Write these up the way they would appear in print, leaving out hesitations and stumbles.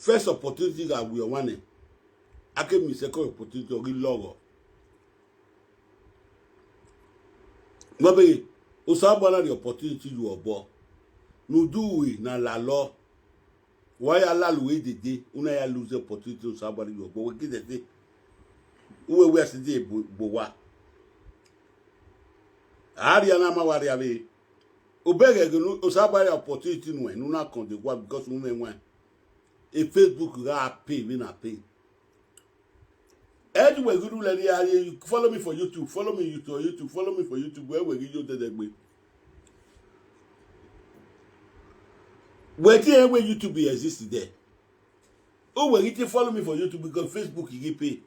first opportunity that we are wanting. I gave me second opportunity to get logo. Maybe Osabana the opportunity you are born. No do we na la law. Why Allah Louis the day? Una ya lose the opportunity to somebody you are born. We get the day. We are today bowa. Ariana mawari abe. Obege gnu Osabana opportunity no no na kon de kwa because we men wan. A Facebook ga pay we na pay. Anyway, good you follow me for YouTube. Follow me YouTube. Follow me for YouTube. Where we give you the where YouTube exists there. Oh, we get follow me for YouTube because Facebook you get pay.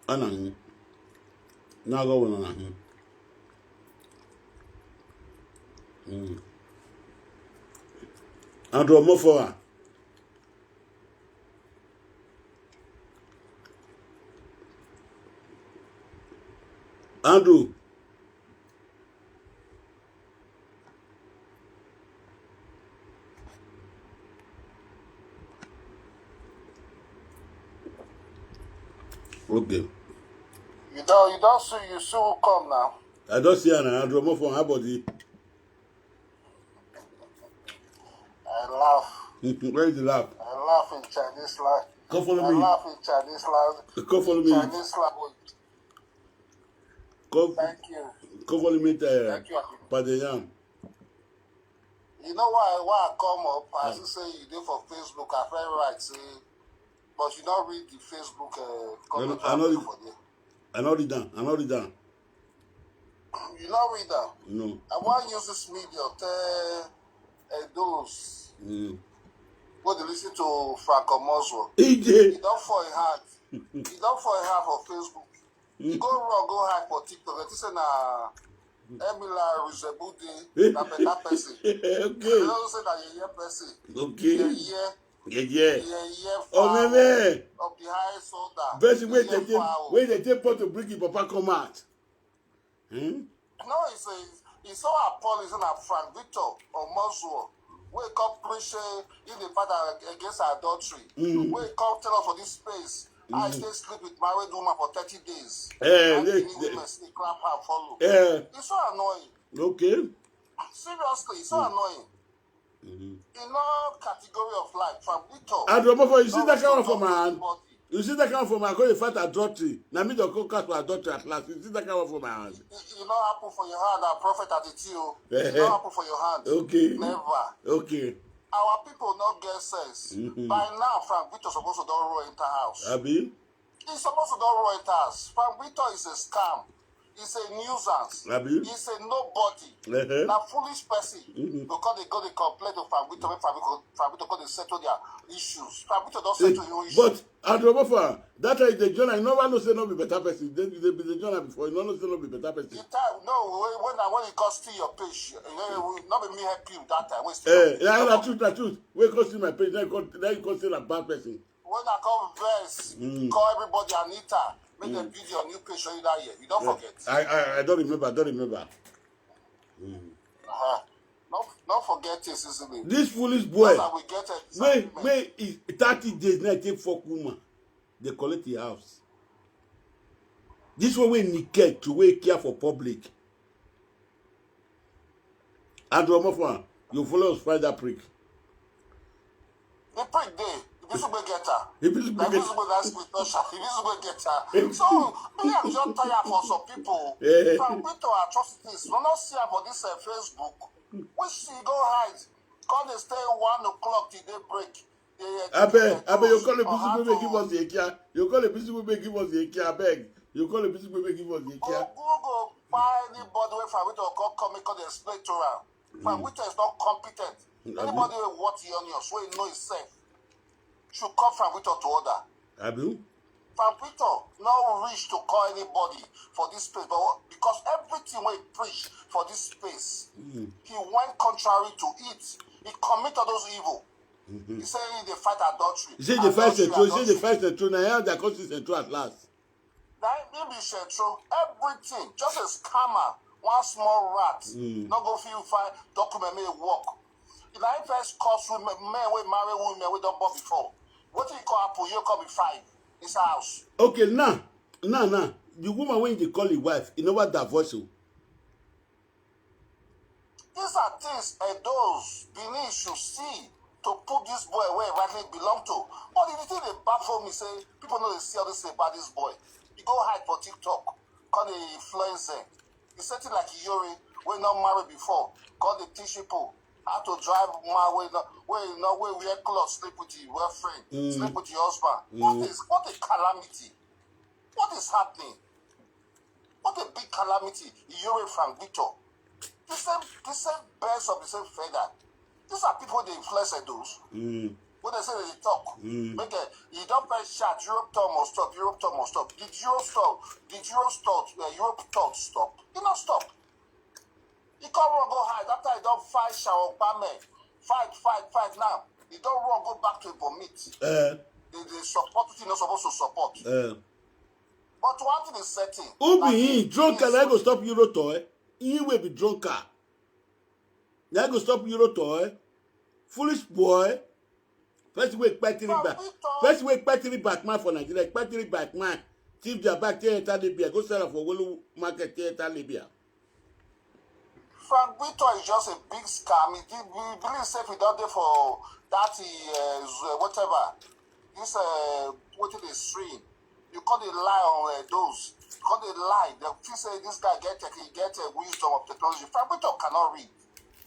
Anang. Now go on. And more for Andrew. Okay. You don't see you soon come now. I don't see an Andrew more for her body. I laugh. Where is the laugh? I laugh in Chinese language. Come follow me. I laugh in Chinese language. Come follow me. Chinese language. Thank you. Come follow me. Thank you. Padeyam. You know why I come up? As you say you do for Facebook, I feel right say, but you don't read the Facebook comment for there. I know it down. You don't read that? No. I want to use this media tell those who they listen to Franco Moswell. He don't fall in heart. He don't fall in heart for Facebook. He go wrong, go high for TikTok. This is na Emila Rizebude, na better person. Okay. You don't say that you're a person. Okay. Yeah. Oh, man. Of the highest order. Person wait they take part to bring your papa come out. No, it's so appalling that Frank Victor or Moswell will come preach in the father against adultery. Will come tell us for this space. I stay sleep with married woman for 30 days. And women they clap her follow. It's so annoying. Okay. Seriously, it's so annoying. In all category of life, from Victor. And you see that kind of man. You see that kind of man going to fight adultery. Now me don't go catch for adultery at last. You see that kind of man. You not happen for your hand, our prophet Atiti. You not happen for your hand. Okay. Never. Okay. Our people not get sense. By now, Frank Victor supposed to don't roll into house. Abi? He's supposed to don't roll into house. Frank Victor is a scam. He's a nuisance. Abi? He's a nobody. Now foolish person. Because they go they complain to Frank Victor when Frank Victor go they settle their issues. Frank Victor don't settle your issues. But Androbofa, that is the journal. No one knows say no be better person. They be the journal before. You know say no be better person. No, when it cost your page, not be me help you that time. That's truth. When it cost my page, then you consider a bad person. When I come verse, call everybody Anita, make them build your new page show you that year. You don't forget. I don't remember. Don't forget this, isn't it? This foolish boy. Wait, 30 days now take fuck woman. They collect the house. This one we need to wait care for public. Andromofa, you follow us find that prick. The prick day. If you get her. If you get her. So, me I'm just tired for some people. From Twitter atrocities, we not see her for this Facebook. Which she go hide. Come they stay 1 o'clock till they break. Abe, you call the busy women give us the kia. You call the busy women give us the kia, beg. You call the busy women give us the kia. Go buy anybody way from Twitter come because they explain to her. From Twitter is not competent. Anybody will watch the onions, so he know himself. Should come from Victor to order. Abu? From Victor, no reach to call anybody for this space, but because everything we preach for this space, he went contrary to it. He committed those evil. He said they fight adultery. He said they fight the truth. He said they fight the truth. Now their cause is the truth at last. That maybe is true. Everything, just a scammer, one small rat, not go feel fine, document may work. In I first cause women, men we marry women we don't born before. What do you call Apple? You call me 5. It's a house. Okay, now. The woman when they call his wife, you know what divorce you? These are things and those Benin should see to put this boy where he rightly belong to. But the thing they baffle me say, people know they see all this about this boy. He go hide for TikTok, call the influencer. He said it like Yuri, we not married before. Call the teach people how to drive my way, where wear clothes, sleep with your girlfriend, sleep with your husband. What a calamity? What is happening? What a big calamity. Yuri from Victor. The same birds of the same feather. These are people they influence those. When they say they talk, make a, you don't press chat, Europe talk must stop, Europe talk must stop. Did Europe stop? Europe talk stop? It not stop. You can't run go hide after you don't fight Sharon Pame. Fight now. You don't run go back to vomit. They support what you're not supposed to support. But one thing is certain. Who be he? Drunk and I go stop Euro toy. He will be drunker. I go stop Euro toy. Foolish boy. First week battery back. First week battery back man for Nigeria. Battery back man. Thief their back to enter Libya. Go sell for Wolu market to enter Libya. Frank Victor is just a big scam. We believe safe without there for that whatever. This what is the stream? You can't rely on those. You can't lie. They feel say this guy get wisdom of technology. Frank Victor cannot read.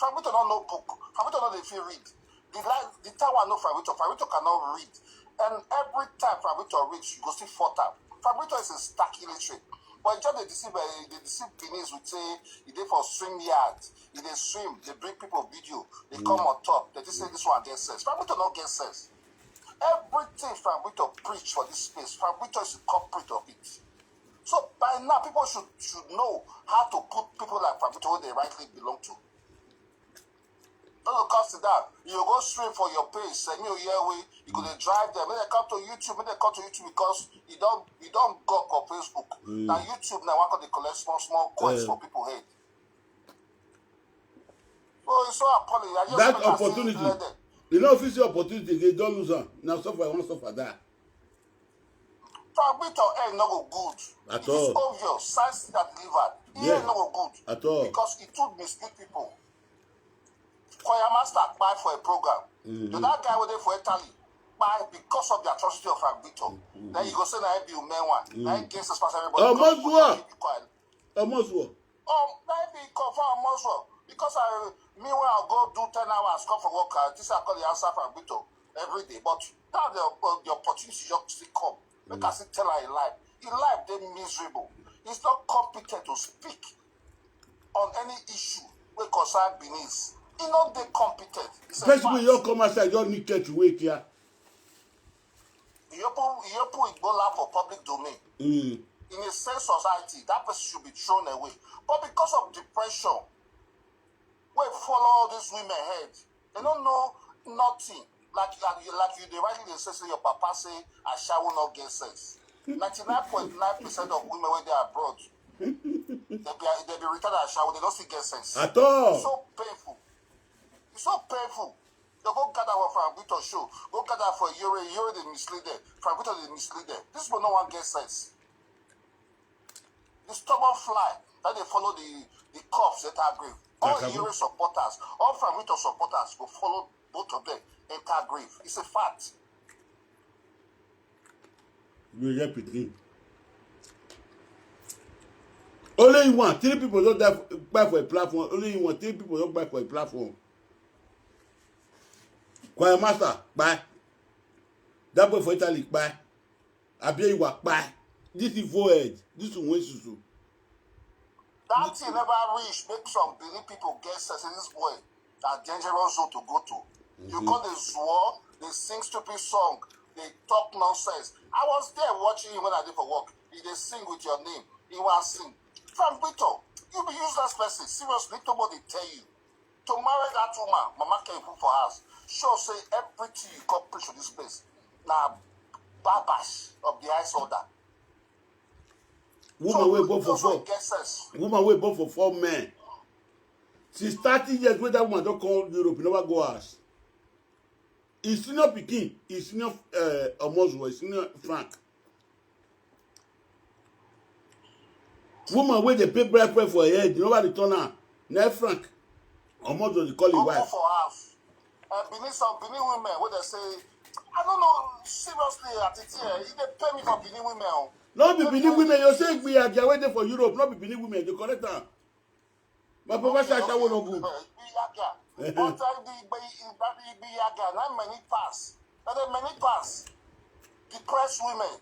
Frank Victor don't know book. Frank Victor don't they feel read. The time I know Frank Victor cannot read. And every time Frank Victor reads, you go see 4 times. Frank Victor is a stark illiterate. But just they deceive Benin would say he did for swim yards. If they swim, they bring people video, they come on top, they just say this one gets sense. Frank Victor not get sense. Everything Frank Victor preach for this space, Frank Victor is a culprit of it. So by now people should know how to put people like Frank Victor where they rightly belong to. Don't cost it down. You go straight for your page, send me a year way, you go to drive them. When they come to YouTube, because you don't go for Facebook. Now YouTube now one can they collect small coins for people head. So it's so appalling. That opportunity. You know, if it's your opportunity, they don't lose on. Now suffer one suffer that. Frank Victor ain't no good. At it all. Is obvious. Science that delivered. He ain't no good. At all. Because he took mislead people. Choir master buy for a program. So that guy was there for Italy. Buy because of the atrocity of Frank Victor. Then you go say na be man one. Now he gets us everybody. Almost what? Now be confirm almost what? Because when I go do 10 hours, come for work, this I call the answer Frank Victor every day. But now the opportunity just still come. Make us tell her in life. In life, they're miserable. He's not competent to speak on any issue we concern Benin. He's not that competent. Especially you come outside, you need to wait here. You put Ebola for public domain. In a safe society, that person should be thrown away. But because of depression, we follow all these women head. They don't know nothing. Like you they rightly say your papa say I shall not get sex. 99.9% of women when they are abroad, they be returned as shower, they don't see get sex. At all. It's so painful. It's so painful. They go gather for Frank Victor show. Go gather for Yuri they mislead them. Frank Victor they mislead them. This will no one get sense. The stubborn fly that they follow the cops that are grave. All Yuri supporters, all Frank Victor supporters will follow both of them enter grave. It's a fact. You help it in. Only you want 3 people don't buy for a platform. Only you want 3 people don't buy for a platform. Choir master, buy. That boy for Italy, buy. Abia you buy. This is void. This is Wensusu. That thing never reach. Make some Benin people get sense in this boy. That dangerous zone to go to. You call the swore, they sing stupid song, they talk nonsense. I was there watching him when I did for work. They sing with your name. He want to sing. Frank Victor, you be useless person. Seriously, nobody tell you. To marry that woman, Mama can put for house. Sure say everything you come preach to this place. Now, babash of the ice order. Woman will go for 4. Woman will go for 4 men. Since 30 years wey that woman don come Europe, never go house. His senior pikin, his senior Omozuo, his senior Frank. Woman wey dey pay bride price for her head, you never return her. Na Frank Omozuo dey call him wife. Go for house. Benin women wey dey say, I don't know, seriously, Atiti, if they pay me for Benin women. No be Benin women, you say we are waiting for Europe, not be Benin women, you correct am. My papa say Ashawo no good. But the Yaga, not many pass. But the many pass. Depressed women,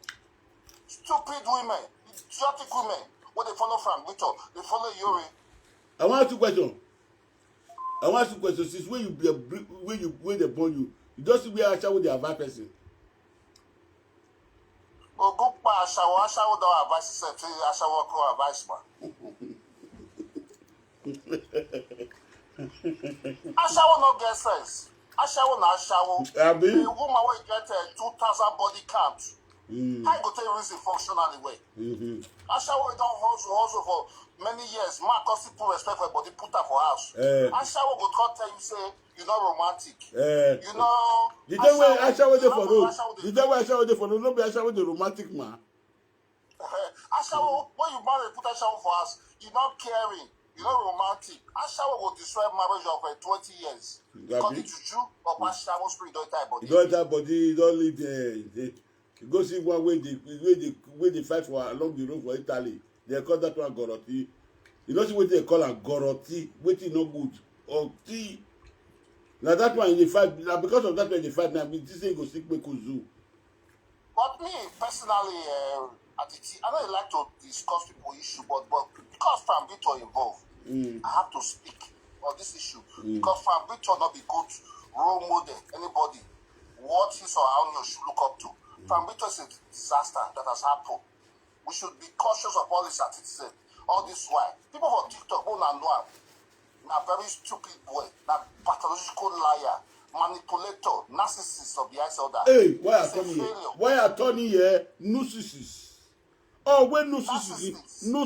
stupid women, idiotic women, what they follow from Victor, they follow Yuri. I want to ask you question. Since when they born you, you don't see where Ashawo the advice person. Oh, go by Ashawo don't advise himself, Ashawo go advise man. Ashawo no get sense. Ashawo na Ashawo. The woman will get 2,000 body count. I go tell you reason functionally way. Ashawo don't hustle for many years. Man cause people respect for body put her for house. Ashawo go tell you say you're not romantic. You know. The day when Ashawo dey for road. The day when Ashawo dey for road, no be Ashawo the romantic man. Ashawo when you marry put Ashawo for house, you're not caring. You know, romantic. Ashawo will destroy marriage of 20 years. Because the juju of Ashawo spirit don't die body. Don't die body, don't leave there. You go see one way they fight for along the road for Italy. They call that one Goroti. You know see what they call a Goroti, waiting no good. Or tea. Now that one in the fight, now because of that one in the fight, now this thing go sick me kuzu. But me personally, Atiti, I don't like to discuss people issue, but because Frank Victor involved, I have to speak on this issue. Because Frank Victor not be good role model, anybody, what his or how you should look up to. Frank Victor is a disaster that has happened. We should be cautious of all this Atiti. All this why. People for TikTok, who know a very stupid boy, a pathological liar, manipulator, narcissist of the eyes of that. Hey, why are Tony here? Why are Tony here? Narcissist. Oh, when narcissist. Now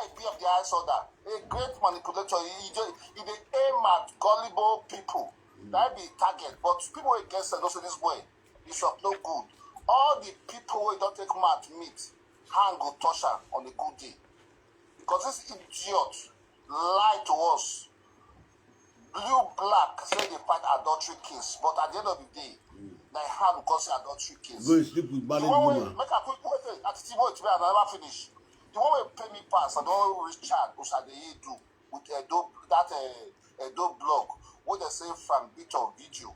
he be of the eyes of that. A great manipulator. He aim at gullible people. That be target. But people against them, also this boy, is of no good. All the people who don't take mad meat, hand go touch her on a good day. Because this idiot lied to us. Blue black say they fight adultery case, but at the end of the day, they hand go say adultery case. Go sleep with married woman. Make a quick wait. Atiti boy today I never finish. The one will pay me pass and the one will Richard Osadeye do with Edo blog where they say from Victor video.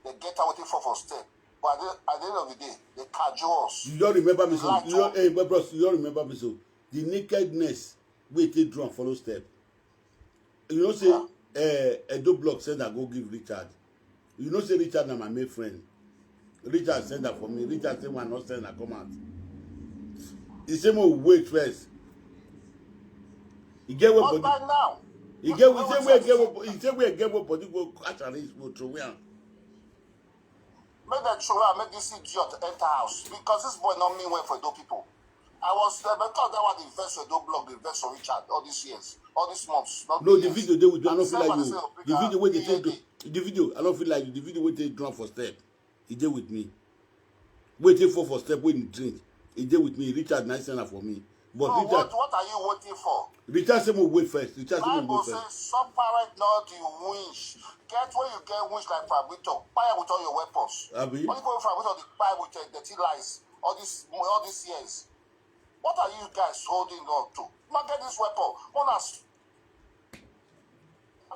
They get out waiting for step. But at the end of the day, they cajole us. You don't remember me so. Hey, my bros, you don't remember me so. The nakedness wey take do and follow step. You know say Edo blog said I go give Richard. You know say Richard na my main friend. Richard send that for me. Richard say one not send a comment. He say more wait first. He get what body. Now. He say we get what body go catch and reach go through where. Make that show make this idiot enter house because this boy not mean well for Edo people. I was because that was the invest for Edo blog, the invest for Richard all these years, all these months. No, the video they will do. I don't feel like you. The video where they take the video. I don't feel like you. The video where they drunk for step. He did with me. Waiting for step when he drink. He did with me. Richard nice enough for me. But no, Richard, what are you waiting for? Richard said we wait first. Richard said we wait first. Some parent not the winch. Get where you get winch like Fabito. Buy with all your weapons. Only go Fabito the buy with dirty lies. All these years. What are you guys holding on to? Not get this weapon. One has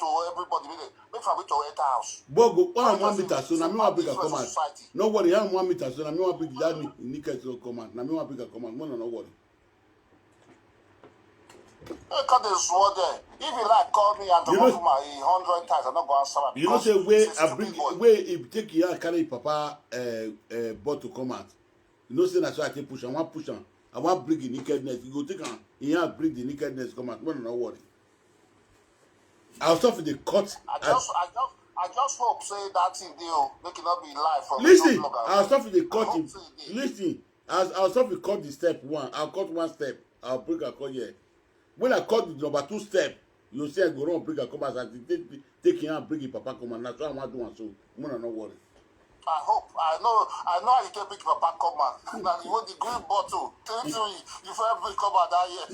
to everybody. Make Fabito enter house. Bogo, 1 meter so na me wan bring a command. No worry, I am 1 meter so na me wan bring that Nika so command. Na me wan bring a command. No worry. Because they swore there. If you like call me and to go for my 100 times, I'm not going to answer. You know say where if take your carry papa bought to come out. You know say that's why I take push. I want push on. I want bring the nakedness. You go take on. You have bring the nakedness come out. No worry. I'll stop with the cut. I just hope say that thing deal make it not be live for listen. I'll stop with the cut. Listen. I'll stop with cut the step one. I'll cut one step. I'll bring a cut here. When I cut the number 2 step, you say I go run bring her come as I take him and bring him papa come and that's why I want to do and so. Mona no worry. I hope. I know how you can bring papa come out. Now you want the green bottle. Tell me you first bring come out that year.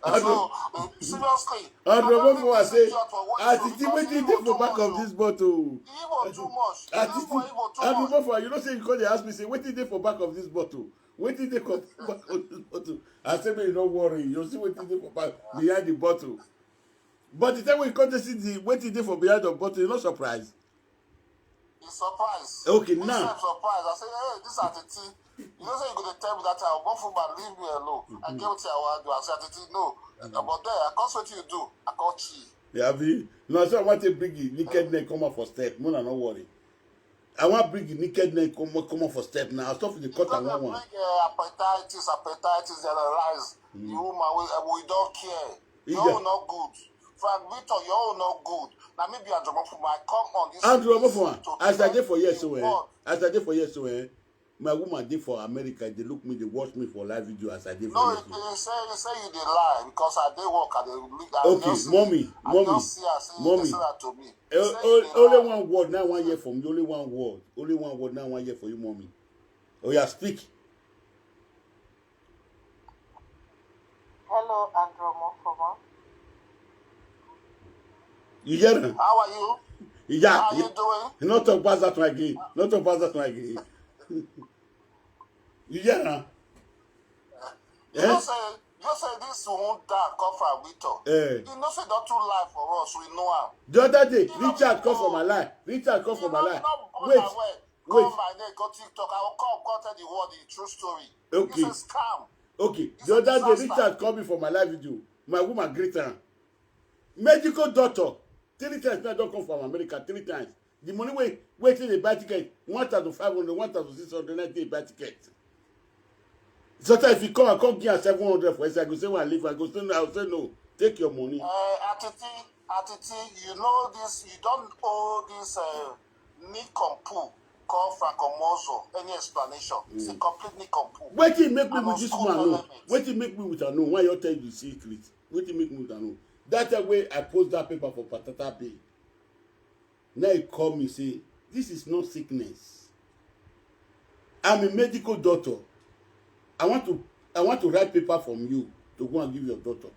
So seriously, I don't know what I say. Atiti, waiting there for back of this bottle. Igbo too much. Atiti, I don't know for you. Don't say you call the ask me say waiting there for back of this bottle. Waiting there for back of this bottle. I say me don't worry. You see waiting there for back behind the bottle. But the time when you come to see the waiting there for behind the bottle, you're not surprised. He's surprised. Okay, He's now. surprised. I say, hey, this Atiti. You know, say you're going to tell me that I will go and leave me alone. I get what I want to do. I say, Atiti, no. But there, I can't what you do. I can't cheat. Yeah, be. No, so I want to bring the naked neck come out for step. No, no worry. I want to bring the naked neck come out for step now. I'll stop with the cut and one. Bring appetitis, they analyze. The woman, we don't care. You're not good. Frank Victor, you're not good. Now maybe Andrew Mofuma, I come on this. Andrew Mofuma, as I did for years, so as I did for years, so my woman did for America. They look me, they watch me for live video as I did for years. No, they say you did lie because I did work at the. Okay, mommy. To me. Only one word now, 1 year from you. Only one word now, 1 year for you, mommy. Oh yeah, speak. Hello, Andrew Mofuma. You hear him? How are you? Yeah. How are you doing? Not talk about that one again. Not talk about that one again. You hear him? You know say this won't die come from Victor. You know say don't too lie for us. We know him. The other day, Richard come for my life. Wait. Come my name, go TikTok. I will come tell the world the true story. Okay. It's a scam. Okay. The other day, Richard called me for my live video. My woman greet her. Medical doctor. 3 times now don't come from America. 3 times. The money waiting the buy ticket 1,500, 1,690 buy ticket. Sometimes if you come, I come give 700 for it. I go say when I leave. I go say no. I will say no. Take your money. Atiti, you know this. You don't owe this Nikompu called Francomoso any explanation. It's a complete Nikompu. Wait till make me with this man know. Wait till make me with a know. Why you tell you the secret? Wait till make me with a know. That's the way I post that paper for Patata Bay. Now he call me say, this is not sickness. I'm a medical doctor. I want to write paper from you to go and give your daughter.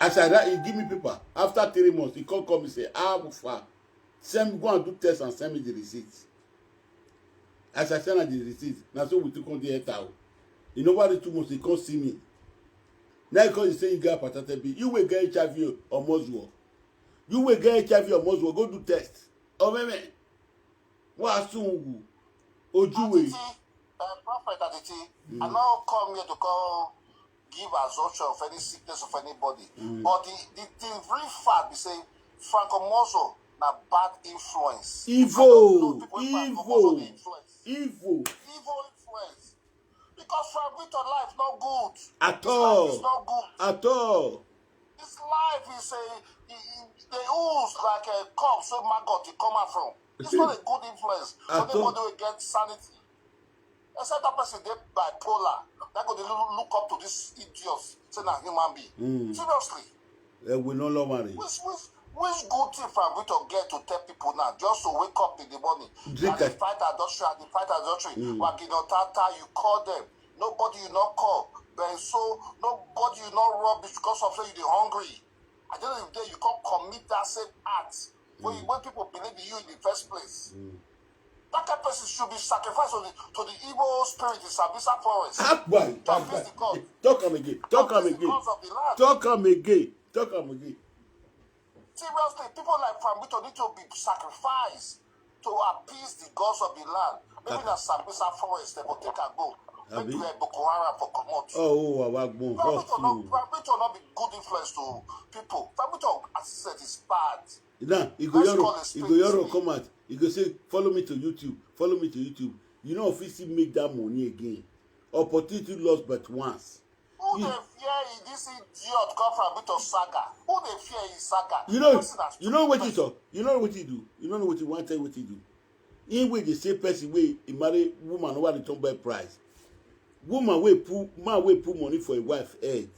As I write, he give me paper. After 3 months, he call me say, how far? Go and do test and send me the receipt. As I send her the receipt, now so we took on the head out. You know what? 2 months he can't see me. Now because you say you got hepatitis B, you will get HIV or Moswell. You will get HIV or Moswell. Go do test. Oh man, what soon? Ojuwe. Prophet Atiti, I now come here to come give assumption of any sickness of anybody. But the very fact is saying Franco Mozo na bad influence. Evil influence. Because Frank Victor life not good. At all. It's not good. At all. His life is they ooze like a cup so maggot to come out from. It's not a good influence. Anybody will get sanity. Except that person they bipolar. They're going to look up to these idiots saying a human being. Seriously. We no longer marry. Which good thing Frank Victor get to tell people now just to wake up in the morning and they fight adultery, you call them. Nobody you not call. So nobody you not rubbish because of saying you're hungry. At the end of the day, you can't commit that same act when people believe in you in the first place. That kind of person should be sacrificed to the evil spirit in Sambisa forest. Talk him again. Seriously, people like Framito need to be sacrificed to appease the gods of the land. Maybe in Sambisa forest, they will take a go. Maybe Boko Haram for Komot. Framito not be good influence to people. Framito, as he said, is bad. Now, you go Yoro come out. You go say, follow me to YouTube. You know, if you make that money again, opportunity lost but once. Who they fear this idiot come from a bit of saga? Who they fear is saga? You know what he do? You know what he do? You know what he want to tell what he do? In way the same person way he marry woman who want to turn by price. Woman wey put money for a wife head.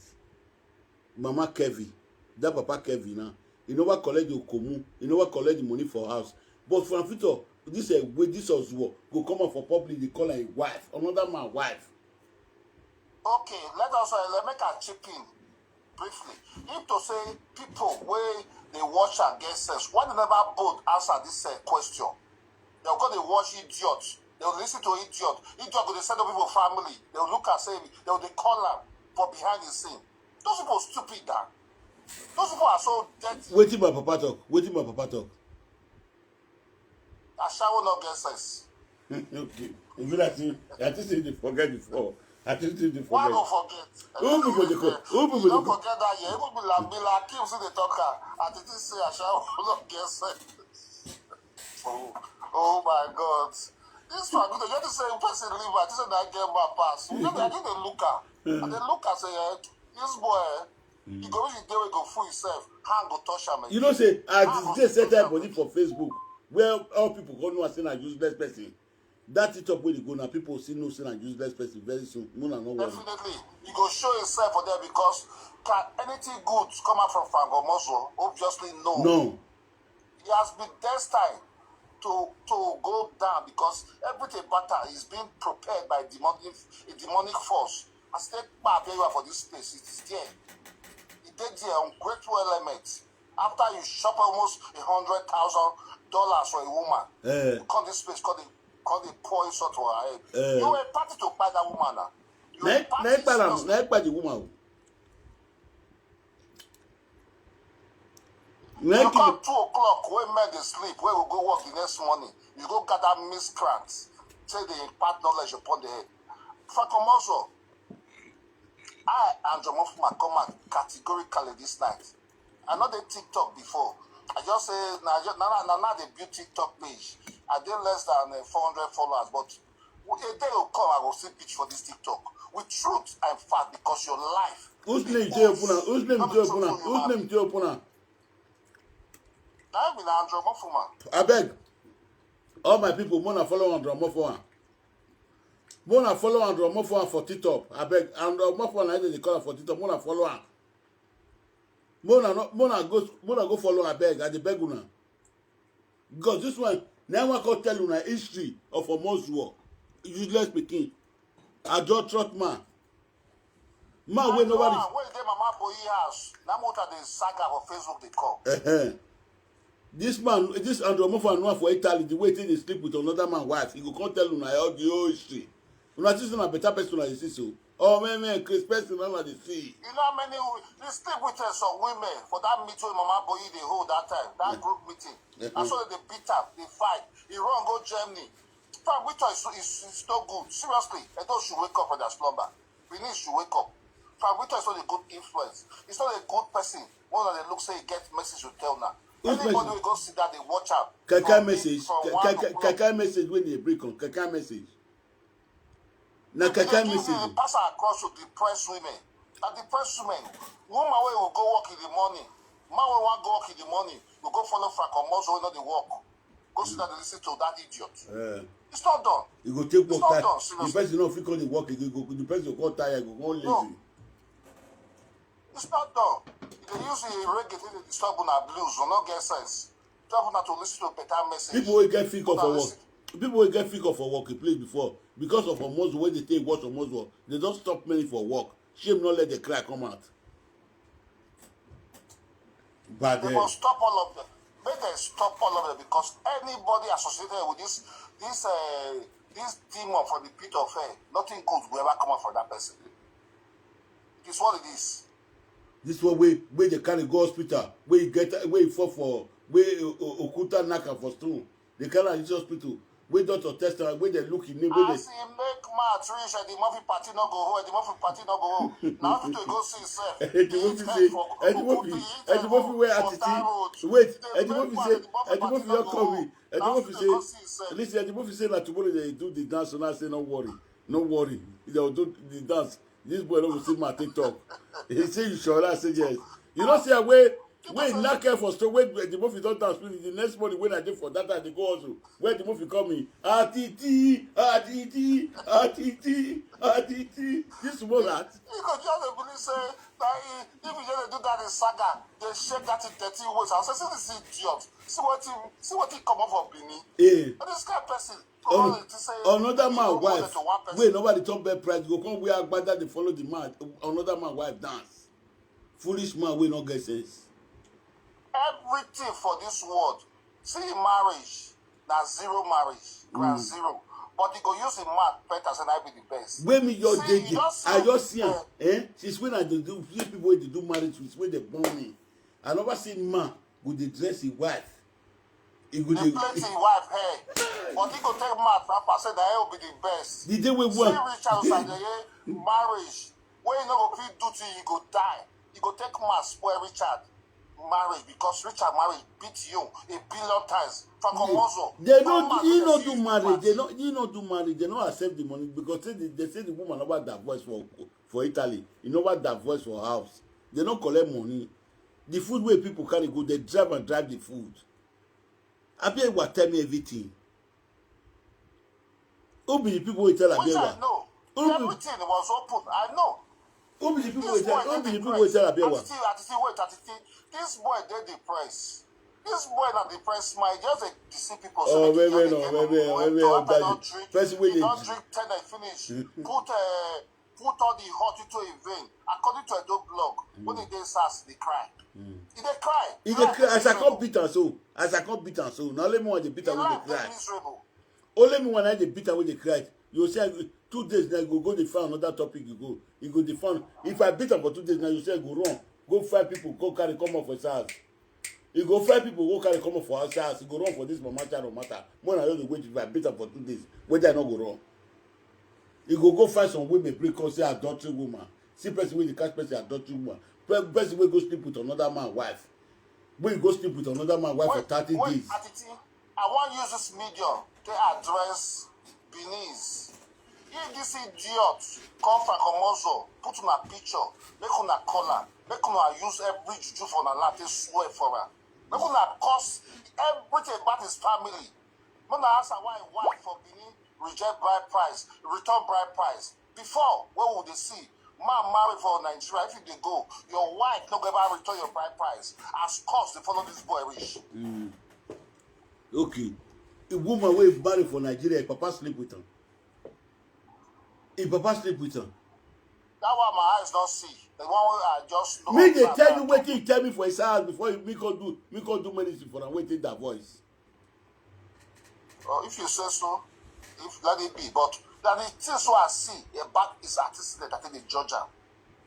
Mama Kevin, that Papa Kevin now. You know what collect the Okomu, you know what collect the money for house. But for future, this way this was what go come out for public, they call her a wife, another man wife. Okay, let make a chip in briefly. If to say people where they watch and get sex, why they never both answer this question? They'll go they watch idiots. They'll listen to idiot. Idiot go they send the people family. They'll look and say they'll they call them for behind the scene. Those people are stupid that. Those people are so dirty. Waiting my papa talk. Waiting my papa talk. I shall not get sex. Okay. You feel like I just say they forget before. I just say they forget. Why don't forget? Who people they call? Who people don't they call? forget that yeah. It will be like Kim see the talker. Atiti say I shall not get sex. Oh my God. This one good. You just say person leave. I just say I get my pass. You know I did the looker. And the looker say this boy. You go reach the day we go fool yourself. Hand go touch him. You know say I just set that body for Facebook where all people go know I say a useless person. That it up where they go now people see no say a useless person very soon. Definitely. You go show yourself for there because can anything good come out from Frangomoso? Obviously no. No. He has been destined to go down because everything better is being prepared by a demonic force. As they you are for this space, it is there. It did there ungrateful elements. After you shop almost $100,000 for a woman, you come this space called the pour insult to her head. You were a party to buy that woman now. You were a party the woman. You come 2 o'clock when men they sleep, where we go work the next morning. You go gather miscreants, say they impart knowledge upon the head. Fakomoso, I and Jomofuma come out categorically this night. I know they TikTok before. I just say now they build TikTok page. I did less than 400 followers, but a day will come I will see pitch for this TikTok with truth and fact because your life. Whose name is Jopuna? Whose name is Jopuna? Whose name is Jopuna? Now I'm in Andrew Mofuma. I beg all my people, Mona follow Andrew Mofuma. Mona follow Andrew Mofuma for TikTok. I beg Andrew Mofuma they call her for TikTok. Mona follow her. Mona go follow her beg. I the beg una. Because this one now I can tell you the history of a Moswo. Useless speaking. I just trust man. Man when nobody. When they mama boy house, now what are the saga for Facebook they call? This man, this Andrew Moffa know for Italy, the way they sleep with another man's wife, he go come tell you all the whole history. You know, this is a better person like this, so. Oh, man, Chris person, none of the sea. You know how many, they sleep with some women for that meeting Mama Boy they hold that time, that group meeting. And so they beat up, they fight. He run, go Germany. Fam, which is no good. Seriously, I thought should wake up for their slumber. We need to wake up. Fam, which is not a good influence. It's not a good person. One of the look say he get message to tell now. Anybody will go see that they watch out. Kaka message. Kaka message when they break on. Kaka message. Now Kaka message. They pass across to depressed women. And depressed women, woman will go work in the morning. Man will want to go work in the morning. You go follow Francomoso when not the work. Go sit down and listen to that idiot. It's not done. You go take work time. The person not fit the work. The person go tired. Go lazy. No. It's not done. They use the reggae to disturb on our blues. Will not get sense. Tell not to listen to better message. People will get figure for work. People will get figure for work. A place before because of a muscle when they take watch a muscle, they don't stop many for work. Shame not let the crack come out. But they must stop all of them. Make them stop all of them because anybody associated with this demon from the pit of hell, nothing good will ever come out from that person. It's what it is. This one where they carry go hospital, where you fall for, where Okuta Naka for stone. They carry this hospital, where doctor test her, where they look in name. As he make match reach and the Murphy party not go home, the Murphy party not go home. Now to go see himself. And the Murphy where Atiti. Wait, and the Murphy say, and the Murphy not coming. And the Murphy say, listen, and the Murphy say that tomorrow they do the dance, and I say, no worry. They'll do the dance. This boy don't see my TikTok. He say you sure. I say yes. You don't say away. Wait, not care for store. Wait, the movie don't dance. The next morning when I did for that, they go also. Where the movie coming? Atiti, Atiti, Atiti, Atiti. This small that. You could just believe say that if you just do that in saga, they shake that in 30 ways. I say, see this idiot. See what he come up for Bini. Eh. And this kind of person. Another man wife. Wait, nobody talk bad price. Go come where Agbada they follow the man. Another man wife dance. Foolish man will not get sense. Everything for this world. See marriage. That's zero marriage. Grand zero. But you go use a man better and I be the best. When me your day, I just see her. She's when I do see people when they do marriage, it's when they born me. I never seen man with the dress his wife. He go play his wife hair. But he go take man and say that he will be the best. The day we work. See Richard and the marriage. When you no go fit do to you go die. You go take man spoil Richard marriage because Richard marriage beat you 1 billion times. They don't. He not do marriage. He not do marriage. They don't accept the money because they say the woman about divorce for Italy. You know about divorce for house. They don't collect money. The food where people carry go, they drive the food. Abia will tell me everything. Who be the people who tell Abia? Which I know. Everything was open. I know. Who be the people who tell Abia? Atiti. This boy they depressed. This boy not depressed. My just to see people. Oh, maybe. Don't drink 10 and finish. Put all the hot into a vein. According to a dope blog, when they SARS, they cry. They cry. As I can't beat and so. Now let me want the beat and when they cry. Miserable. Only me when I the beat and when they cry. You say 2 days now you go define another topic. You go define. If I beat them for 2 days now, you say go wrong. Go 5 people. Go carry come up for SARS. You go 5 people go carry come up for our SARS. You go wrong for this mama child or matter. More than the wait if I beat them for 2 days. Whether I not go wrong. You go find some women bring come say adultery woman. See person wey dey catch person adultery woman. Person wey go sleep with another man wife. When you go sleep with another man wife for 30 days. Atiti, I want use this medium to address Benin's. If this idiot come from Komozo, put on a picture, make una call her, make una use every juju for una land, they swear for her. Make una cause everything about his family. Make una ask her why wife for Benin reject bride price, return bride price. Before, what would they see? Man married for Nigeria, if you go, your wife no go ever return your bride price. As cost, they follow this boy rich. Okay. A woman wey marry for Nigeria, papa sleep with her. If papa sleep with her. That one my eyes don't see. The one where I just know. Me they tell you what he tell me for his house before me can do medicine for him. Waiting that voice. If you say so, if let it be, but that the things what I see about is artistic. I think the judge am.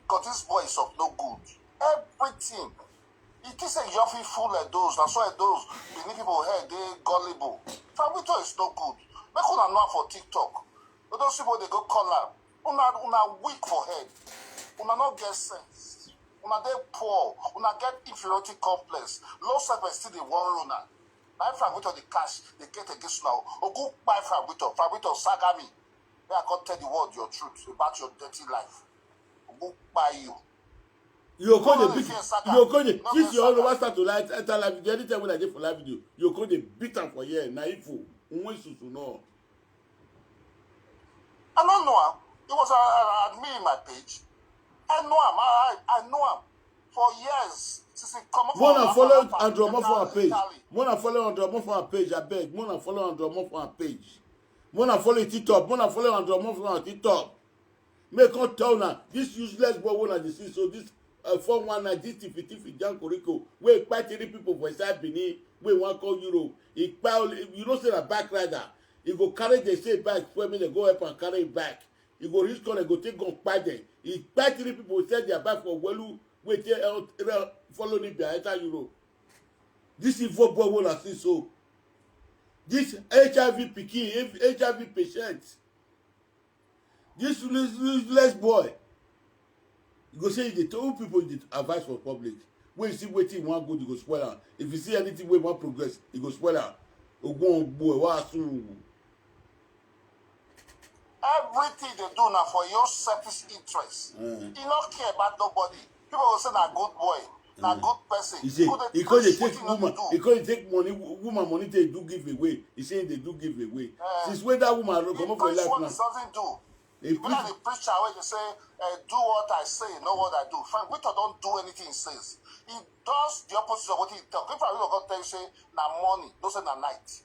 Because this boy is of no good. Everything. It is a yoffy full of those. That's why those Benin people here they gullible. Family is no good. Make una know for TikTok. But those people they go call am. Una weak for head. Una not get sense. Una they poor. Una get inferiority complex. Low self-esteem they want una. Now if I'm with the cash, they get against now. Or go buy Fabito saga me. May I can't tell the world your truth about your dirty life. Or go buy you. You call the beat. You call the. Since you all over start to like enter live video, anytime when I did for live video, you call the beat am for here. Naifu. Unwensusu no. I don't know him. He was admin in my page. I know him. I know him for years. Since he come up. Wanna follow Andrew Mo for our page. Wanna follow Andrew Mo for our page. I beg. Wanna follow Andrew Mo for our page. Wanna follow TikTok. Wanna follow Andrew Mo for our TikTok. Make on tell now. This useless boy wanna see. So this 419 this Tifi Janko Rico. We quite 3 people for inside Benin. We want call Europe. You know say a back rider. You go carry the same back. When they go up and carry it back. You go reach corner. Go take on by them. He quite 3 people said their back for Welu. We follow him behind Europe. This evil boy wanna see so. This HIV pikin, HIV patient. This useless boy. You go say the 2 people the advice for public. When you see waiting one good, you go spoil am. If you see anything wey wan progress, you go spoil am. Ogun boy, what soon? Everything they do now for your selfish interest. You don't care about nobody. People will say that good boy. na good person. He say Go dey he can't preach take wetin no dey woman. do. He can't take money. Woman money they do give away. He say they do give away. Since when that woman He come up for preach life what now? he doesn't do. He He be like preach. the preacher where they say, do what I say, not what I do. Frank Victor don't do anything he says. He does the opposite of what he tells. If I really got tell you say na money, don't say na night.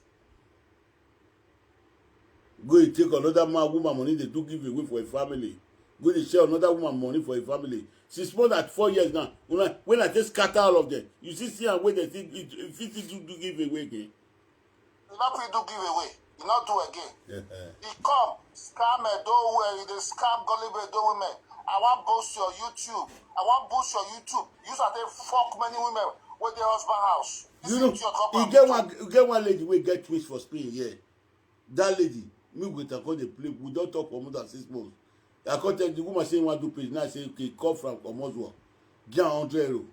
Go and take another man woman money they do give away for a family. Go and share another woman money for a family. Since more than 4 years now, when I just scatter all of them, you see and where they think it do give away again. He not do give away. He not do again. He come scam they scam gullible do women. I want boost your YouTube. I want boost your YouTube. You start to fuck many women with their husband house. You know, you get one lady we get twist for Spain, yeah. That lady, me with her call the play. We don't talk for more than 6 months. I can't tell the woman saying want to pay. Now I say okay, come from Wortoworto. Get 100 €.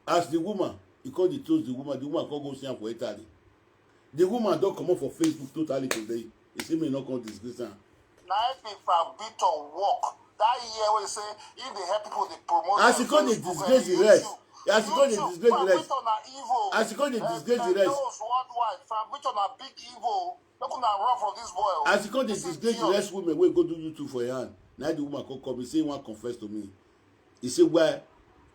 Ask the woman, he called the toast the woman can't go see her for Italy. The woman don't come up for Facebook totally today. He say me not come disgrace her. Now if me from Victor work that year when say if they help people they promote. As he call the disgrace the rest. As he call the disgrace the rest. As he call the disgrace the rest. Those worldwide from Victor na big evil. Look na run from this boy. As he call the disgrace the rest women wey go do YouTube for your hand. Now the woman come he say he want confess to me. He say where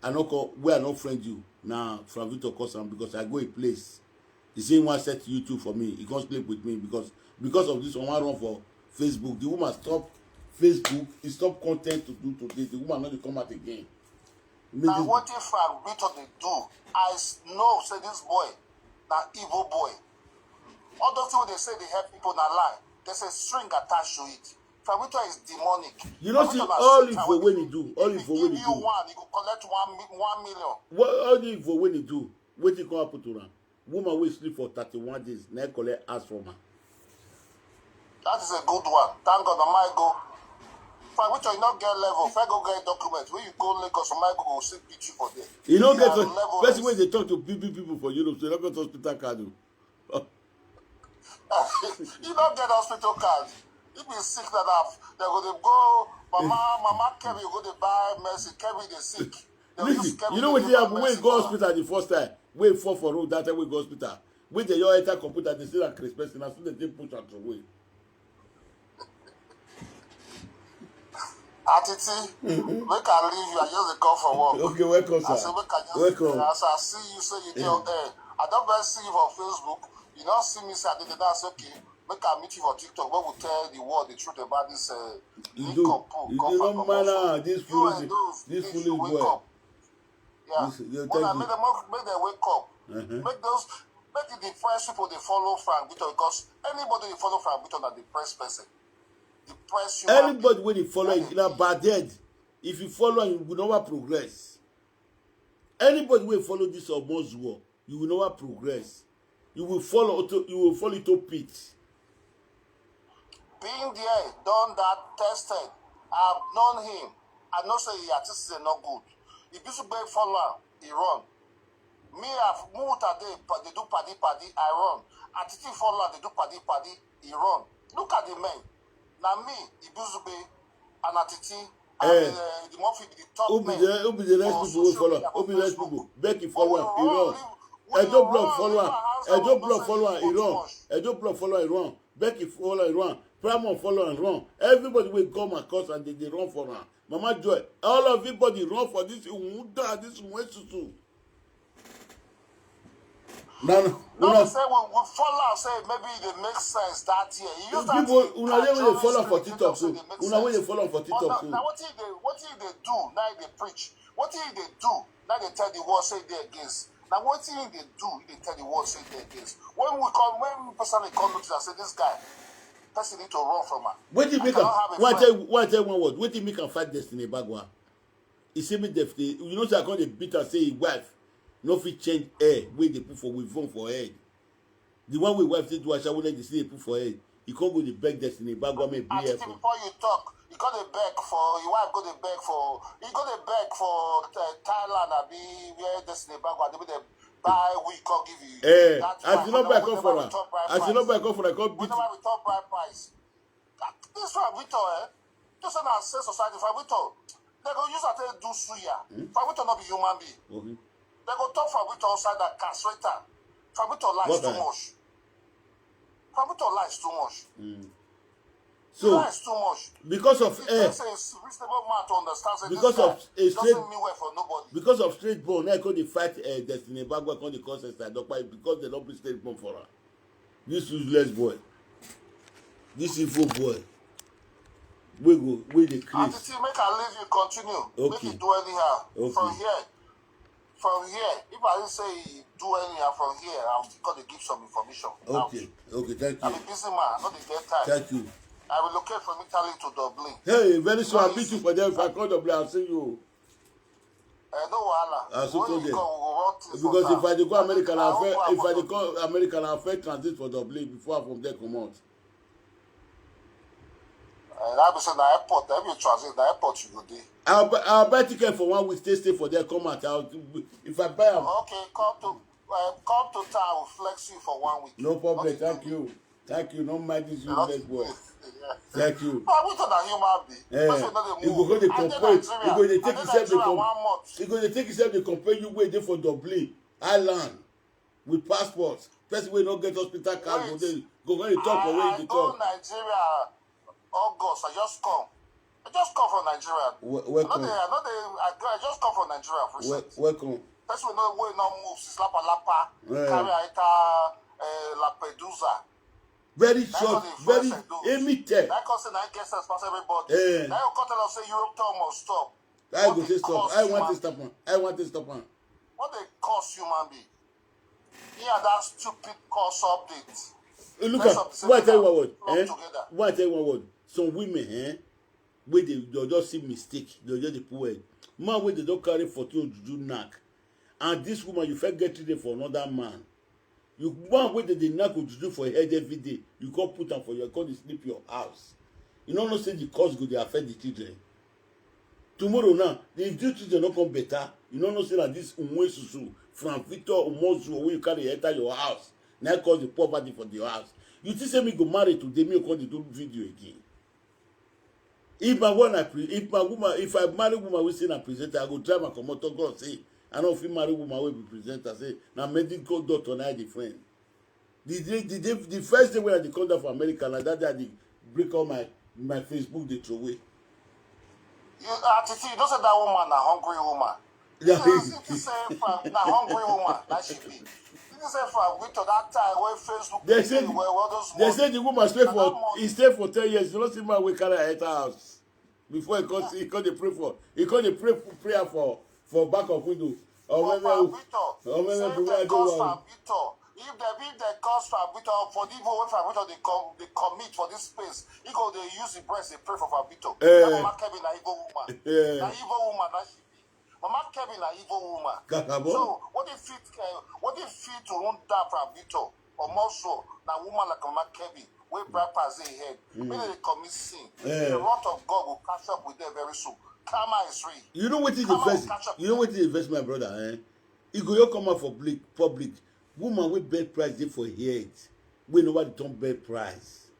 I not friend you. Now from Victor cause am because I go a place. He say he want set YouTube for me. He can't sleep with me because of this one run for Facebook. The woman stop Facebook. He stop content to do today. The woman not dey come out again. Now what if Frank Victor they do? I know say this boy na evil boy. All those people they say they help people na lie. There's a string attached to it. Frank Victor is demonic. You don't see all info when he do. All info when he do. If you one, you go collect 1 million. What all the info when he do? What he come happen to her? Woman will sleep for 31 days. Now collect ask from her. That is a good one. Thank God, I might go. Frank Victor, you not get level. If I go get a document, when you go Lagos, I might go see picture for there. You don't get first when they talk to people for Europe, so you don't get hospital card. You don't get hospital card. If you sick that up, they're going to go. Mama Kevin, you go to buy mercy. Kevin, they sick. Listen, you know what they happen when you go hospital the first time? Wait for road that time we go hospital. When they your enter computer, they see that Chris person, as soon as they push out away. Atiti, we can leave you. I just come for work. Okay, welcome, sir. I say, Welcome. As I see you, say you dey on air. I don't better see you on Facebook. You don't see me say I did that. I say, okay, make I meet you for TikTok. When we tell the world the truth about this you do not matter this foolish boy. Yeah. When I make them wake up. Make the depressed people they follow Frank Victor because anybody they follow Frank Victor na depressed person. Anybody when you follow him, na bad dead. If you follow him, you will never progress. Anybody when follow this Wortoworto, you will never progress. You will fall into pit. Being there, done that, tested. I've known him. I know say the artist is not good. If you go follow, he run. Me, I've moved a day, they do paddy, I run. Atiti follow, they do paddy, he run. Look at the men. Now me, Ibuzube, and Atiti, and the Murphy, the top men. Who be the next people who follow? Who be the next people? Becky follow him, he run. Edo block follow him. Edo block follow him, he run. Edo block follow him, run. Becky follow him, run. Pramon follow and run. Everybody will come across and they run for her. Mama Joy, all of everybody run for this Umuda, this Mwesusu. No. Say we follow, say maybe it makes sense that year. People, una dey follow for TikTok too. Una wey dey follow for TikTok too. Now what if they do? Now they preach. What if they do? Now they tell the world say they against. Now what if they do? They tell the world say they against. When we personally come to and say this guy, person need to run from her. What do you make why tell one word? What do you make am fight Destiny Bagwa? He say me definitely. You know say I call the beat and say his wife. No fit change hair wey dey put for we phone for head. The one wey wife say do asha wey dey see dey put for head. He can't go dey beg Destiny Bagwa me be here. Before you talk, you go dey beg for your wife. Go dey beg for Thailand. Abi where Destiny Bagwa dey buy we come give you. As you no buy come for her. As you no buy come for her, come beat. Whenever we talk bride price, this one Victor, just an access society for Victor. They go use that to do suya. Fabito not be human being. Okay. They go talk Fabito outside that castrator. Fabito lies too much. Fabito lies too much. So lies too much. Because of reasonable man to understand. Because of a straight doesn't mean well for nobody. Because of straight bone, I call the fight Destiny Bagua call the contest because they don't be straight bone for her. This useless boy. This evil boy. We the crease. Atiti, make I leave you continue. Okay. Make you do anyhow. Okay. From here, if I didn't say do anyhow from here, I'm going to give some information. Okay. Okay, thank you. I'm a busy man. I don't get time. Thank you. I will locate from Italy to Dublin. Hey, very soon I'll beat you for them. If I call Dublin, I'll see you. No wahala. I'll see you there. Because if I go American, I'll fair transit for Dublin before I from there come out. That be saying the airport, every transit, the airport you go there. I'll buy ticket for 1 week, stay for there, come out. If I buy them. Okay, come to town, I will flex you for 1 week. No problem, okay, thank you. Thank you, don't mind this useless boy. Thank you. But we thought that human being. You go to compare. You go to take yourself to compare you wait there for Dublin, Ireland, with passports. Person will not get hospital card. Go to talk for where you talk. Nigeria, August. I just come from Nigeria. Welcome. I just come from Nigeria for welcome. Person will not wait no moves. Lapa, carry Lampedusa. Very short, very limited. That cause I guess that's past everybody. Now you tell us say Europe tour must stop. I go to stop. I want to stop on. What they cost human being? Yeah, that stupid cost update. Look at what I tell you what I tell you what. Some women, where they just see mistake, they just put it. Man, where they don't carry 14 juju knack, and this woman you first get ready for another man. You one way that they knack with juju for head every day. You can't put them for your call sleep your house. You don't know say the cause go they affect the children. Tomorrow now, if the children don't come better, you don't know say that this susu from Victor Umozu when you carry enter your house. Now cause the poverty for the house. You think say me go marry today, me go do video again. If I marry woman we say na presenter, I go drive my commotor God say I don't feel marry woman will be presenter say na medical doctor na the friend. The first day when I come down from America, like that day I break all my Facebook they throw away. Atiti, you don't say that woman a hungry woman. You say na hungry woman that she be. You say from we to that time when Facebook they say the woman stay for 10 years. You don't see my way carry her enter house before he can't pray prayer for back of window. Or if they cause Fabito for the evil when Fabito they commit for this space, he go they use the breast they pray for Fabito. Mama Kevin na evil woman. Na evil woman that she be. Mama Kevin na evil woman. So what they fit to run down Fabito or more so na woman like Mama Kevin where bright pass their head. When they commit sin, the wrath of God will catch up with them very soon. Karma is real. You know what is the first? You know what is the first, my brother? You go come out for public. Woman with bed price dey for head. We nobody don't bed price.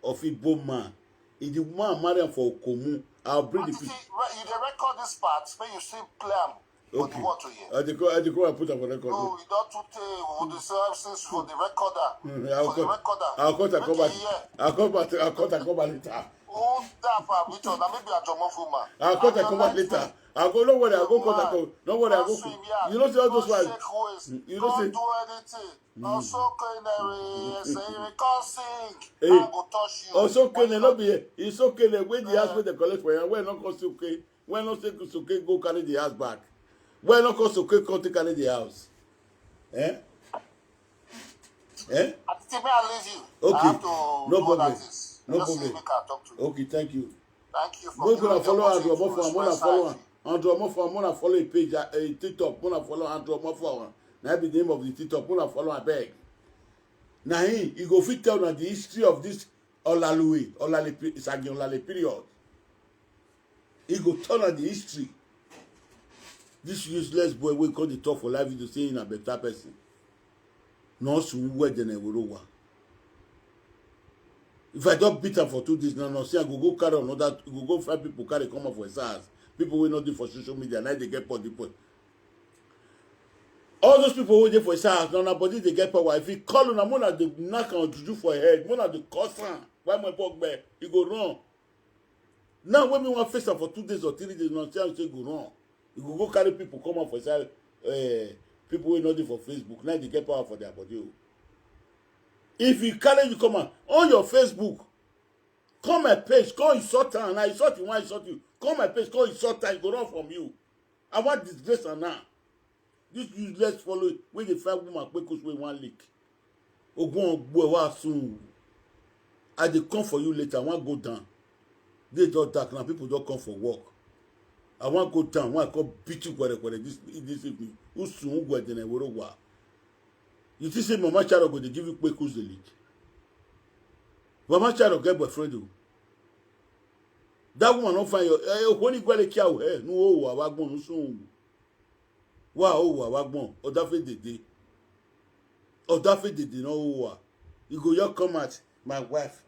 Of a bone man. If the woman marry for Okomu, I'll bring the people. You dey record this part, when you see play am for the water here. I go and put up for record. No, you don't too tell the services for the recorder. I'll cut and come back later. Oh, that Fabito, now maybe a Jomofuma. I'll cut and come back later. I'll go, no worry, I'll go cut and come. No worry, I'll go. You know, see all those ones. You don't do anything. Also, you can't sing. Hey. I go touch you. Also, can not be it's okay. When the house with the collect for you, when not cost okay. When not say okay, go carry the house back. When not cost okay, come to carry the house. Eh? I think I'll leave you. Okay. I have to no problem. No problem. Okay, thank you. Thank you for go follow Andrew Mofo. Andrew Mofo, follow a page, a TikTok. Wanna follow Andrew Mofo. Now be the name of the TikTok. Wanna follow a beg. Now he go fit tell the history of this Olale period. He go tell on the history. This useless boy will call the talk for life to say in a better person. No soon where than a Wurowa. If I don't beat her for 2 days, now, see, I go carry another, go 5 people carry come up for his house. people who not do for social media, now they get power. All those people who dey for inside house, na body they get power. If you call on one of the knock on juju for head, one of the caution, why my pork bear, you go wrong. Now when we want face am for 2 days or 3 days, no chance say go wrong. You go carry people come out for inside, people who not do for Facebook, now they get power for their body. If you carry you come out on your Facebook, come my page, call insult and I insult you, why insult you? Come my page, call insult and go run from you. I want disgrace and now. This useless follow when the five woman quick way one leak. Ogun boy wa soon. I dey come for you later. I want go down. They don't dark now. People don't come for work. I want go down. I want to beat you this evening. Who soon go then wa. You think say Mama Charo go dey give you quick the leak? Mama Charo get boyfriend o. That woman don't find your when you go le kia o no o wa gbon no soon. Wa o wa wagbon odafe dede no wa you go just come at my wife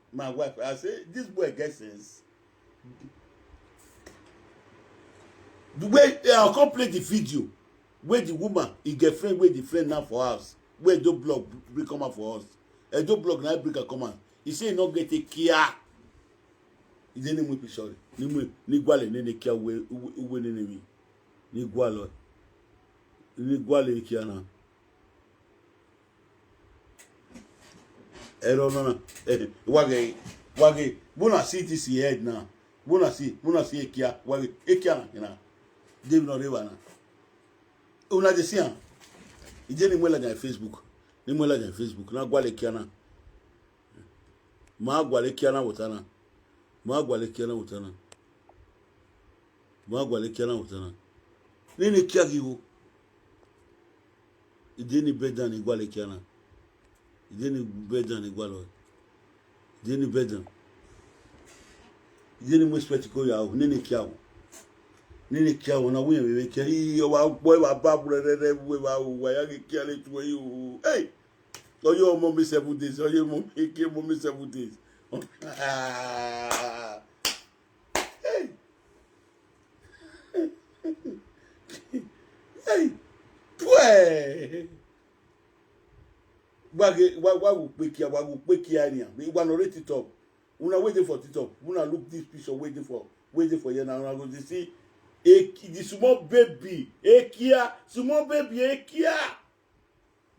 I say this boy get sense the way I'll come play the video where the woman he get friend where the friend now for house where do blog bring come out for us do blog now bring come out he say he not get a kia he didn't make picture ni gwale ni kia we ni gwalo ni gwale kiana ero no wage bona CTC head na bona see ekia wage ekia na dem no rewa na una de sia ije ni mwela na Facebook na gwale kiana ma gwale kiana wotana nini kia giwo ideni beda ni gwale kiana ideni beda ni gwalo ideni beda ideni mwespeti ko ya nini kia na wuye wewe kia iyo wa boy wa babure rere wa ya kia le tuwe yu hey oyo mo mi 7 days oyo mo eke mo mi 7 days hey hey pwe wa go pekia nia we wan rate it up una waiting for it up una look this picture waiting for you now una go to see the small baby ekia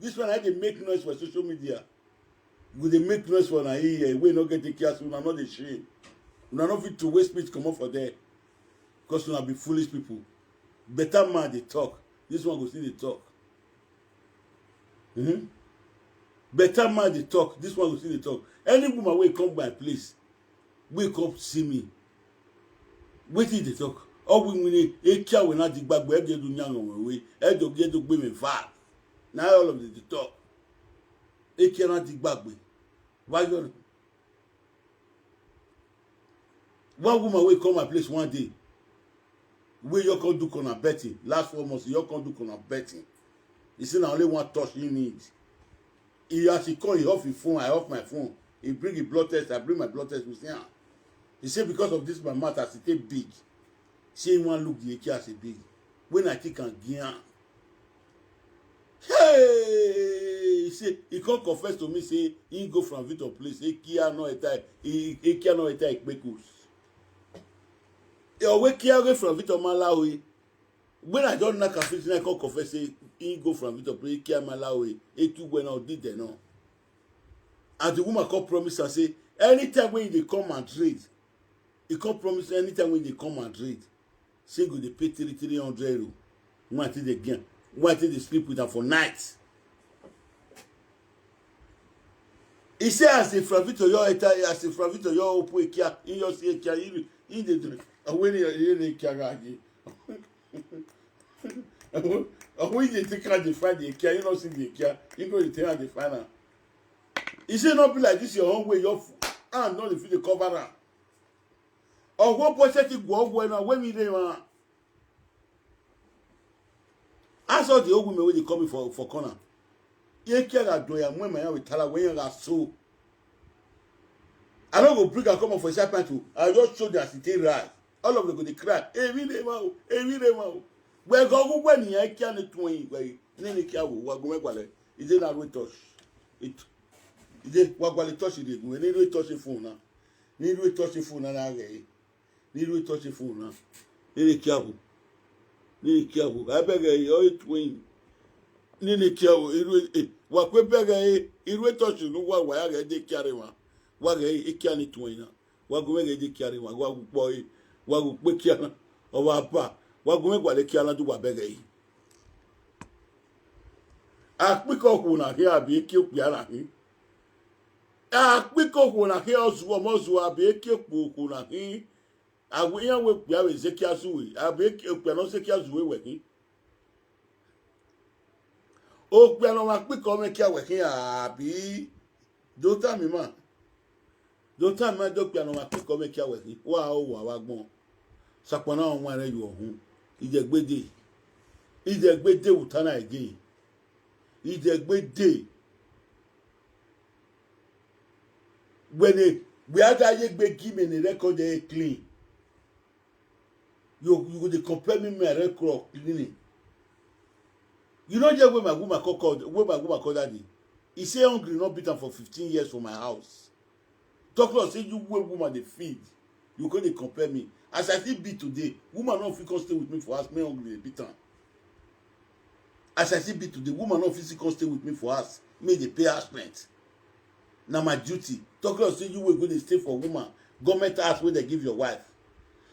this one I dey make noise for social media go dey make noise for na here we no get the care so una no dey shame una no fit to waste speech comot for there because una be foolish people better man dey talk this one go still dey talk better man dey talk this one go still dey talk any woman wey come my place wey come see me wetin dey talk all we need ekia we na digbagbo e dey do nyan on we e do get do gbe me fa na all of them dey talk ekia na digbagbo why you one woman wey come my place one day wey you come do corner betting last 4 months you come do corner betting he say na only one touch he need he as he call he off his phone I off my phone he bring his blood test I bring my blood test we say he say because of this my mouth as it take big say he wan look the eke as e big when I take am gian hey he say he come confess to me say he go from Victor place ekia no eta ikpekus e owe kia go from Victor Malawi when I don't knock and I come confess say he go from Victor place ekia Malawi etu when I did there no and the woman come promise and say anytime when they come and trade he come promise anytime when they come and trade say go dey pay 300 euro one till they gain one till they sleep with her for night he say as a from Victor your opu ekia in your see ekia in the drink when you dey kiagaji when they take out the find the ekia you no see the ekia you go dey take out the final he say not be like this your own way your hand no dey fit dey cover am ọwọ́ bọ́sẹ̀ ti gbọ́ ọgbọ́ ẹnu àwọn èmi rẹ̀ wọn. I saw the old women when they come for corner. Ye care that do ya when my with tala when you are so. I don't go bring her come for sharp to. I just show that it right. all of them go dey cry ebi dey ma o we go go when yan kia ni tun yin we ni kia wo wa go me gwale ije na ro touch it ije wa gwale touch dey go ni ro touch phone na ni ro touch phone na re ni ro touch phone na ni kia wo abege o twin ni kia wo iru wa pe bege iru touch nu wa ya ge dey kia re wa ge ikia ni twin na wa go me ge dey kia re wa gbo wa go pe kia na o wa pa wa go me gwale kia na du wa bege yi akpiko ku na here abi eki opu ara hi akpiko ku na here ozuwo mozu abi eki opu na hi awu yan we pu awe zekia zuwe abi eki opu na zekia zuwe we hi o pe no akpiko me kia we hi abi do ta mi ma do pe no akpiko me kia we hi wa o wa gbon sapona won are yo ohun ijegbede utana again ijegbede when we ada ye gbe give me record dey clean you go dey compare me my record cleaning you know just where my woman called daddy he say hungry not beat am for 15 years for my house talk about say you wey woman dey feed you go dey compare me as I still be today woman no fit come stay with me for house me hungry dey beat am. As I see be today, woman no physical stay with me for us. Me they pay house rent. Now my duty. Talk about say you will go to stay for woman. Government house where they give your wife.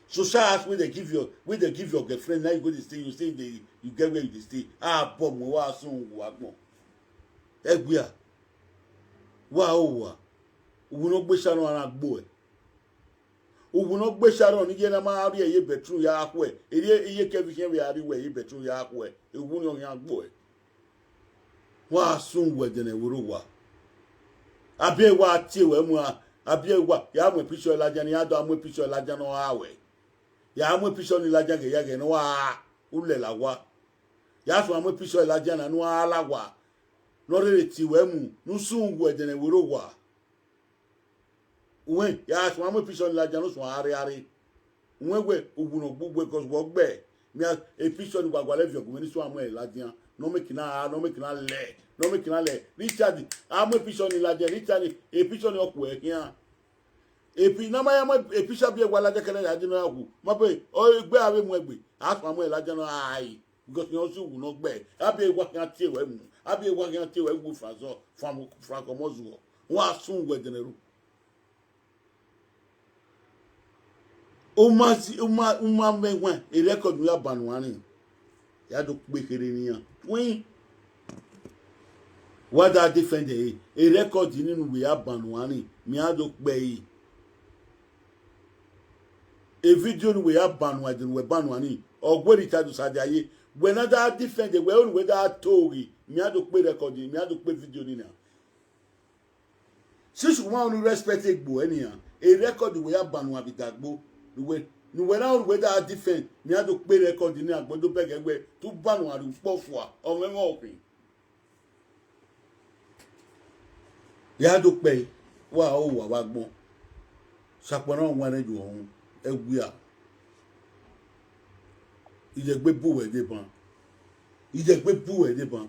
Social house where they give your girlfriend. Now you go to stay. You stay there. You get where you stay. Ah, bomb. Wa soon wa gbon. Egbia. Wa owa. We no gbe sharon ara gbo e. We no gbe sharon ni je na ma ri eye bedroom ya akwo e. Iye kevision we ari we eye bedroom ya akwo e. Ewu ni yan gbo e. Wa sun we de na woro wa. Abi wa tie we mu abi wa ya mu picture laja ni ado amu picture laja no awe. Ya amu picture ni laja ge ya ge no wa ule la wa. Ya so amu picture laja na no ala wa. No re ti we mu nu sun we de na woro wa. Uwe ya so amu picture ni laja no so ari. Uwe we ogun ogbugbe cause wo gbe. Me a picture ni gwagwale vio go ni so amu e laja. No make na le Richard amu picture ni laja Richard e picture ni oku e kian. Epi na ma ya mo e picture bi e gwala je kele ya di no agu. Mo pe o gbe awe mu egbe. Aso amu e laja no ai. Because you also will not gbe. Abi e gwa kan tie we mu. Abi e gwa kan tie we gu frazo franco mozuo. Wa sun gwe general. Uma menwa e record mi abanu ani. Ya do pe kere niyan. Win. What that defend a record nínú we abanu ani. Mi a do pe yi. A video we abanu adin we banu ani. Ogweri tadu sadaye. When that defend we on we that tori. Mi a do pe record mi a do pe video ni na. Since we want to respect egbo eniyan. A record we abanu abidagbo. Nu we na we that defend mi a do pe record ni agbodo begegbe tu banu ari pofua o me mo opin. Ya do pe wa o wa gbon sapona won re ju ohun egwia ijegbe buwe de ban